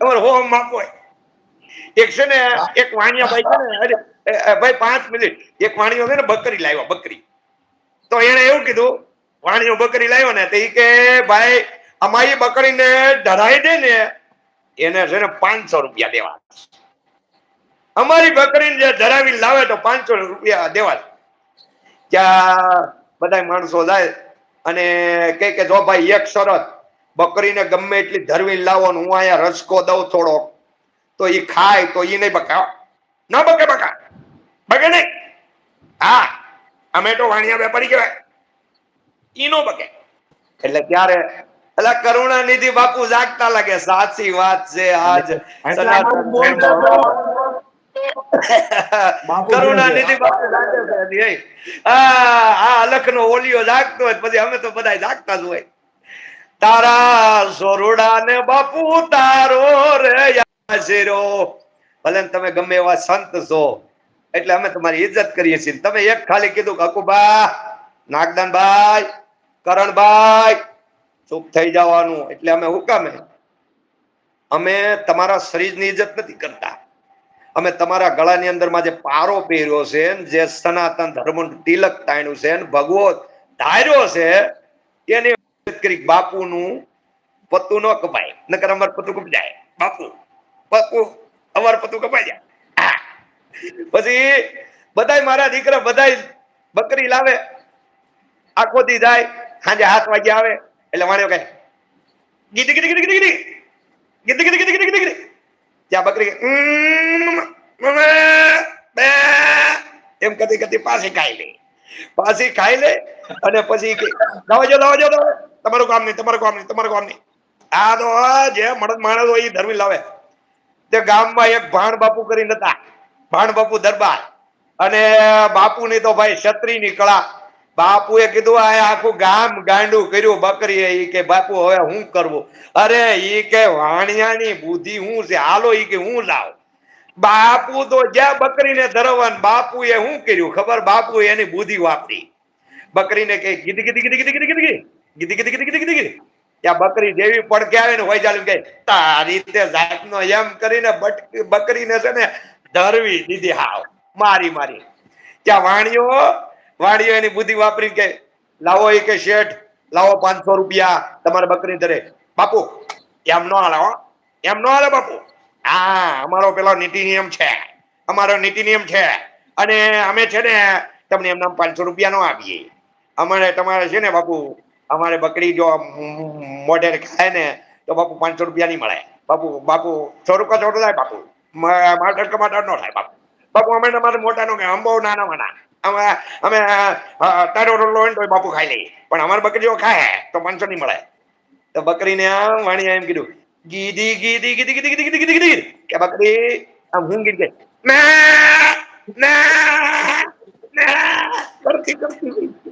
તમારે હોમ માપો એક છે ને એક વાણિયા ભાઈ છે ને અરે ભાઈ 5 મિનિટ એક વાણિયો છે ને બકરી લાવ્યો બકરી તો એને એવું કીધું વાણિયો બકરી લાવ્યો ને તો ઈ કે ભાઈ અમારી બકરીને ધરાઈ દે ને એને છે ને 500 રૂપિયા દેવા અમારી બકરીને જે ધરાવી લાવે તો 500 રૂપિયા દેવા ત્યાં બધા માણસો જાય અને કે જો ભાઈ એક શરત બકરીને ગમે એટલી ધરવી લાવો હું અહીંયા રસકો દઉં થોડો તો ઈ ખાય તો ઈ નહીં બકા ન બકે બકા બકે નહીં હા અમે તો વાણિયા વેપારી કહેવાય ઈ નો બકે એટલે ત્યારે એટલે કરુણાનિધિ બાપુ જાગતા લાગે સાચી વાત છે આજ સનાતન કરુણાનિધિ બાપુ જાગે છે આ અલખ નો ઓલિયો જાગતો હોય પછી અમે તો બધા જાગતા જ હોય તારા સોરડા ને બાપુ તારો રે શેરો ભલે તમે ગમે એવા સંત છો એટલે અમે તમારી ઇજ્જત કરીએ છીએ તમે એક ખાલી કીધું કે અકુબા નાગદાનભાઈ કરણભાઈ ચૂપ થઈ જવાનું એટલે અમે હુકામે અમે તમારા શરીરની ઇજ્જત નથી કરતા અમે તમારા ગળાની અંદરમાં જે પારો પહેર્યો છે જે સનાતન ધર્મનું તિલક તાણ્યું છે ને ભગવો ધાર્યો છે એની ઇજ્જત કરી બાપુનું પત્તું ન કપાય નકર અમાર પત્તું કપાઈ જાય બાપુ બાપુ અમાર પત્તું કપાઈ જાય પછી બધાય મારા દીકરા બધાય બકરી લાવે આખો દી જાય સાંજે 7 વાગે આવે એટલે વાણ્યો કહે ગીધી ગીધી ગીધી ગીધી ગીધી ગીધી ગીધી ગીધી ગીધી ત્યાં બકરી એમ કદી કદી પાછી ખાઈ લે અને પછી લાવજો તમારું કામ નહીં તમારું કામ નહીં આ તો જે મળદ માણસ હોય એ ધર્મી લાવે તે ગામમાં એક ભાણ બાપુ કરીને હતા ભાણ બાપુ દરબાર અને બાપુની તો ભાઈ ક્ષત્રિયની કળા બાપુએ કીધું આ આખું ગામ ગાંડું કર્યું બકરી ઈ કે બાપુ હવે હું કરવું અરે ઈ કે વાણિયાની બુદ્ધિ હું છે હાલો ઈ કે હું લાવ બાપુ તો જ્યાં બકરીને ધરવાન બાપુએ શું કર્યું ખબર બાપુ એની બુદ્ધિ વાપરી બકરીને કે ગીધી ગીધી ગીધી ગીધી ગીધી ગીધી ગીધી ગીધી ગીધી ગીધી ત્યાં બકરી જેવી પડકે આવે ને હોય ચાલુ કે તારી રીતે જાતનો એમ કરીને બકરીને છે ને ધરવી દીધી હાવ મારી ત્યાં વાણીઓ એની બુદ્ધિ વાપરી કે લાવો એ કે શેઠ લાવો 500 રૂપિયા તમારે બકરી ધરે બાપુ એમ નો હાલે એમ નો હાલે બાપુ હા અમારો પેલો નીતિ નિયમ છે અને અમે છે ને તમને એમના 500 રૂપિયા નો આપીએ અમારે તમારે છે ને બાપુ અમારે બકરી જો મોઢે ખાય ને તો બાપુ 500 રૂપિયા નહીં મળે બાપુ 100 રૂપિયા છોટો થાય બાપુ માટક ટમાટર નો થાય બાપુ અમે તમારે મોટા નો કે અંબો નાના વાના અમે તારો રોટલો હોય તો બાપુ ખાઈ લઈએ પણ અમારે બકરીઓ ખાય તો 500 નહીં મળે તો બકરીને આમ વાણિયા એમ કીધું ગીધી ગીધી ગીધી ગીધી ગીધી ગીધી ગીધી કે બકરી આમ હું ગીત કરતી કરતી